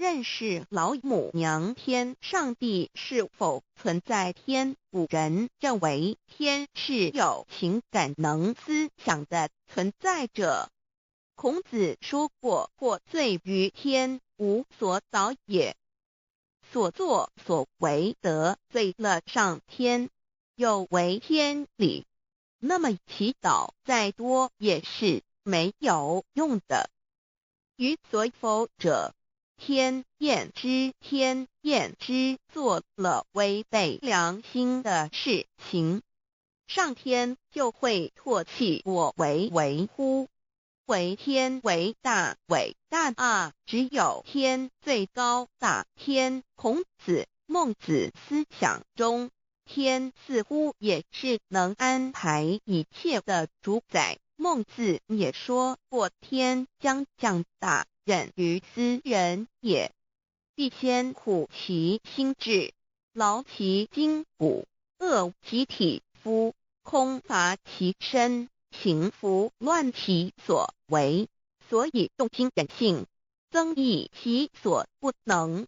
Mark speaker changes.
Speaker 1: 认识老母娘天上帝是否存在天。古人认为天是有情感能思想的存在者。孔子说过，或罪于天，无所导也。所作所为得罪了上天，有违天理，那么祈祷再多也是没有用的。予所否者，天厌之。天厌之，做了违背良心的事情，上天就会唾弃我为乎？为天为大，伟大啊！只有天最高大。天，孔子、孟子思想中，天似乎也是能安排一切的主宰。孟子也说过，天将降大任于斯人也，必先苦其心志，劳其筋骨，饿其体肤，空乏其身，行拂乱其所为，所以动心忍性，增益其所不能。